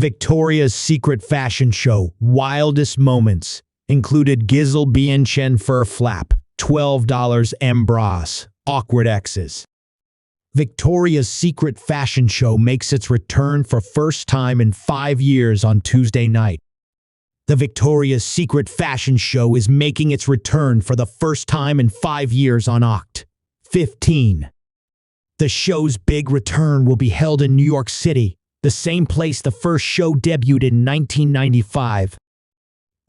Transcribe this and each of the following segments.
Victoria's Secret fashion show wildest moments included Gisele Bündchen fur flap, $12 bras, awkward exes. Victoria's Secret fashion show makes its return for first time in 5 years on Tuesday night. The Victoria's Secret fashion show is making its return for the first time in 5 years on Oct. 15. The show's big return will be held in New York City, the same place the first show debuted in 1995.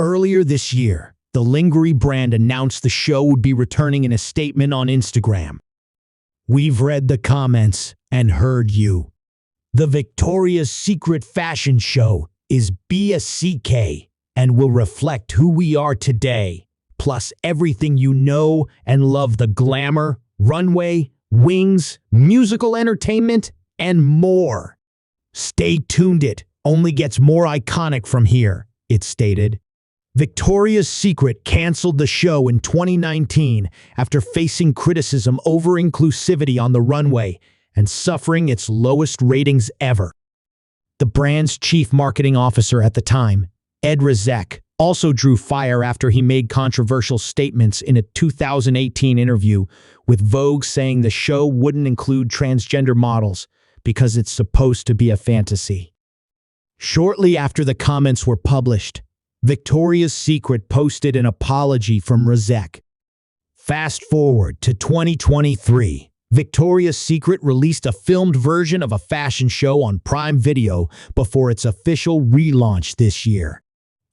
Earlier this year, the lingerie brand announced the show would be returning in a statement on Instagram. "We've read the comments and heard you. The Victoria's Secret fashion show is BSCK and will reflect who we are today, plus everything you know and love: the glamour, runway, wings, musical entertainment, and more. Stay tuned, it only gets more iconic from here," it stated. Victoria's Secret canceled the show in 2019 after facing criticism over inclusivity on the runway and suffering its lowest ratings ever. The brand's chief marketing officer at the time, Ed Razek, also drew fire after he made controversial statements in a 2018 interview with Vogue, saying the show wouldn't include transgender models because it's supposed to be a fantasy. Shortly after the comments were published, Victoria's Secret posted an apology from Razek. Fast forward to 2023. Victoria's Secret released a filmed version of a fashion show on Prime Video before its official relaunch this year.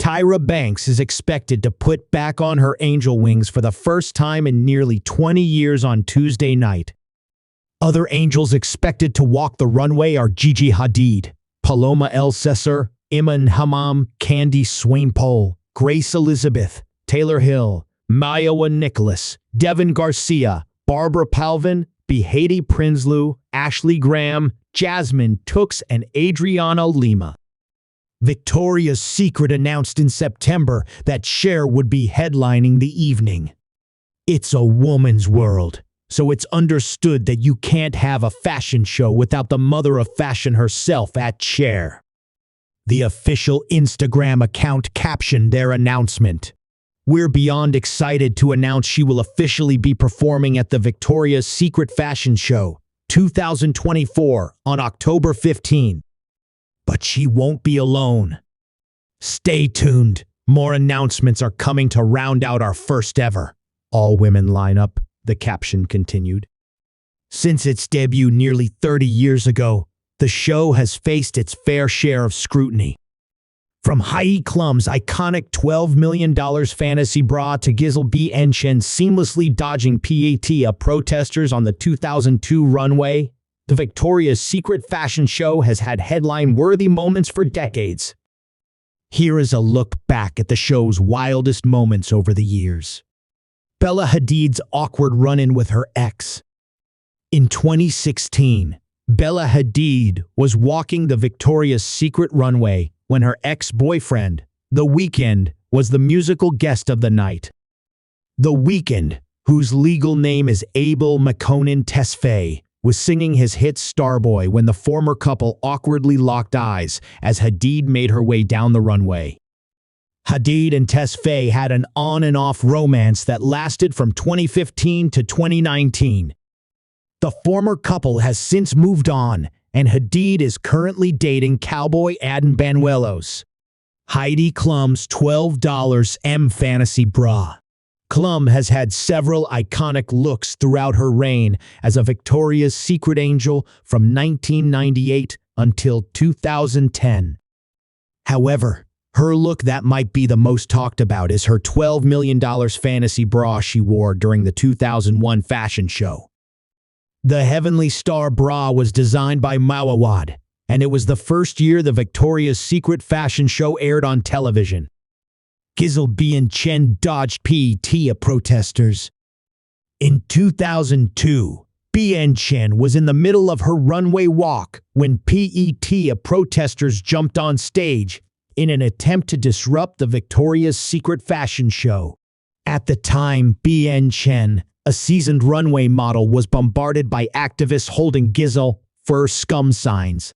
Tyra Banks is expected to put back on her angel wings for the first time in nearly 20 years on Tuesday night. Other angels expected to walk the runway are Gigi Hadid, Paloma El Cesar, Iman Hammam, Candy Swainpole, Grace Elizabeth, Taylor Hill, Mayowa Nicholas, Devin Garcia, Barbara Palvin, Behati Prinsloo, Ashley Graham, Jasmine Tooks, and Adriana Lima. Victoria's Secret announced in September that Cher would be headlining the evening. It's a woman's world, so it's understood that you can't have a fashion show without the mother of fashion herself at Cher. The official Instagram account captioned their announcement. "We're beyond excited to announce she will officially be performing at the Victoria's Secret Fashion Show 2024 on October 15. But she won't be alone. Stay tuned. More announcements are coming to round out our first ever all-women lineup," the caption continued. Since its debut nearly 30 years ago, the show has faced its fair share of scrutiny. From Heidi Klum's iconic $12 million fantasy bra to Gisele Bündchen seamlessly dodging PETA protesters on the 2002 runway, the Victoria's Secret fashion show has had headline-worthy moments for decades. Here is a look back at the show's wildest moments over the years. Bella Hadid's awkward run-in with her ex. In 2016, Bella Hadid was walking the Victoria's Secret runway when her ex-boyfriend, The Weeknd, was the musical guest of the night. The Weeknd, whose legal name is Abel Makonnen Tesfaye, was singing his hit Starboy when the former couple awkwardly locked eyes as Hadid made her way down the runway. Hadid and Tesfaye had an on-and-off romance that lasted from 2015 to 2019. The former couple has since moved on, and Hadid is currently dating cowboy Adnan Banuelos. Heidi Klum's $12 fantasy bra. Klum has had several iconic looks throughout her reign as a Victoria's Secret angel from 1998 until 2010. However, her look that might be the most talked about is her $12 million fantasy bra she wore during the 2001 fashion show. The Heavenly Star bra was designed by Mawawad, and it was the first year the Victoria's Secret fashion show aired on television. Gisele Bündchen dodged PETA protesters. In 2002, Bündchen was in the middle of her runway walk when PETA protesters jumped on stage in an attempt to disrupt the Victoria's Secret fashion show. At the time, Bündchen, a seasoned runway model, was bombarded by activists holding Gisele fur scum signs.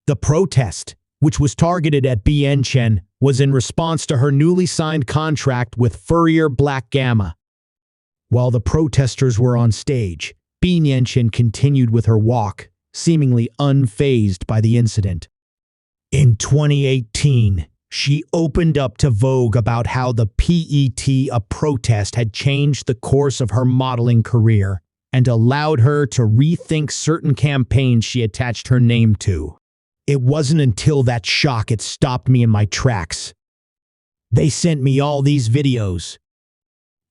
The protest, which was targeted at ndchen, was in response to her newly signed contract with Furrier Black Gamma. While the protesters were on stage, ndchen continued with her walk, seemingly unfazed by the incident. In 2018, she opened up to Vogue about how the PET, a protest, had changed the course of her modeling career and allowed her to rethink certain campaigns she attached her name to. It wasn't until that shock it stopped me in my tracks. They sent me all these videos.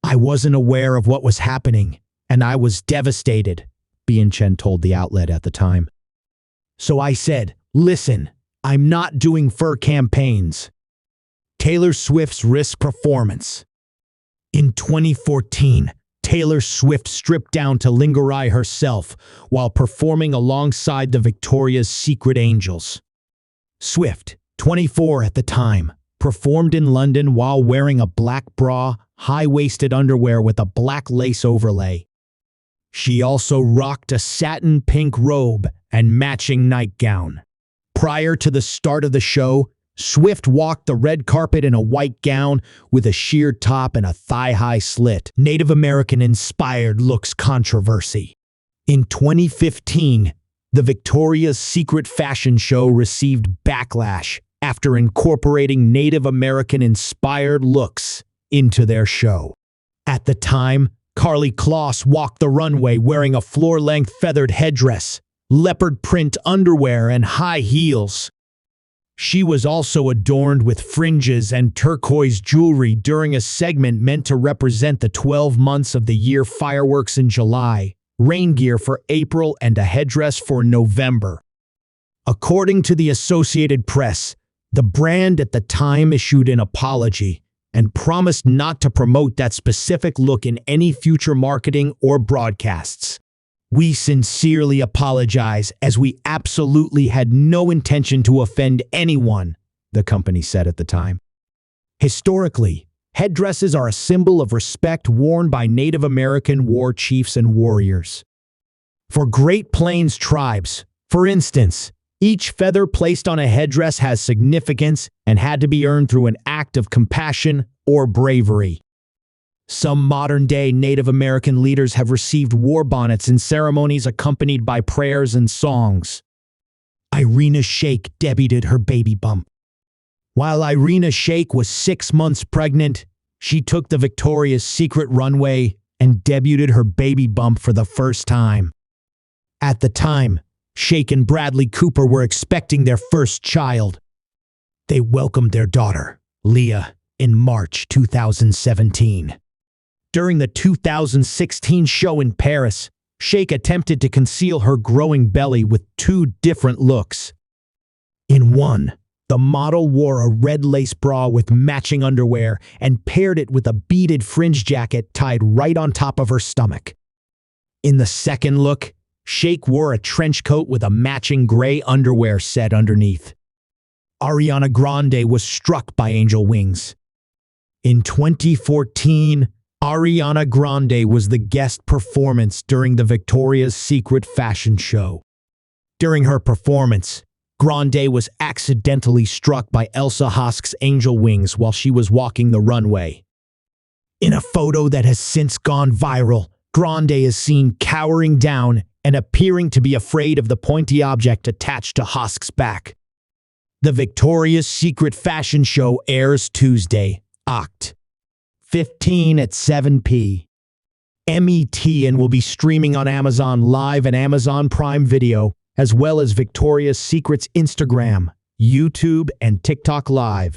I wasn't aware of what was happening, and I was devastated, Bündchen told the outlet at the time. So I said, listen, I'm not doing fur campaigns. Taylor Swift's Risk performance. In 2014, Taylor Swift stripped down to lingerie herself while performing alongside the Victoria's Secret Angels. Swift, 24 at the time, performed in London while wearing a black bra, high-waisted underwear with a black lace overlay. She also rocked a satin pink robe and matching nightgown. Prior to the start of the show, Swift walked the red carpet in a white gown with a sheer top and a thigh-high slit. Native American-inspired looks controversy. In 2015, the Victoria's Secret fashion show received backlash after incorporating Native American-inspired looks into their show. At the time, Karlie Kloss walked the runway wearing a floor-length feathered headdress, leopard print underwear, and high heels. She was also adorned with fringes and turquoise jewelry during a segment meant to represent the 12 months of the year: fireworks in July, rain gear for April, and a headdress for November. According to the Associated Press, the brand at the time issued an apology and promised not to promote that specific look in any future marketing or broadcasts. We sincerely apologize, as we absolutely had no intention to offend anyone, the company said at the time. Historically, headdresses are a symbol of respect worn by Native American war chiefs and warriors. For Great Plains tribes, for instance, each feather placed on a headdress has significance and had to be earned through an act of compassion or bravery. Some modern-day Native American leaders have received war bonnets in ceremonies accompanied by prayers and songs. Irina Shayk debuted her baby bump. While Irina Shayk was 6 months pregnant, she took the Victoria's Secret runway and debuted her baby bump for the first time. At the time, Shayk and Bradley Cooper were expecting their first child. They welcomed their daughter, Leah, in March 2017. During the 2016 show in Paris, Shayk attempted to conceal her growing belly with 2 different looks. In one, the model wore a red lace bra with matching underwear and paired it with a beaded fringe jacket tied right on top of her stomach. In the second look, Shayk wore a trench coat with a matching gray underwear set underneath. Ariana Grande was struck by angel wings. In 2014, Ariana Grande was the guest performance during the Victoria's Secret fashion show. During her performance, Grande was accidentally struck by Elsa Hosk's angel wings while she was walking the runway. In a photo that has since gone viral, Grande is seen cowering down and appearing to be afraid of the pointy object attached to Hosk's back. The Victoria's Secret fashion show airs Tuesday, Oct. 15 at 7 p.m. MET and will be streaming on Amazon Live and Amazon Prime Video, as well as Victoria's Secret's Instagram, YouTube, and TikTok Live.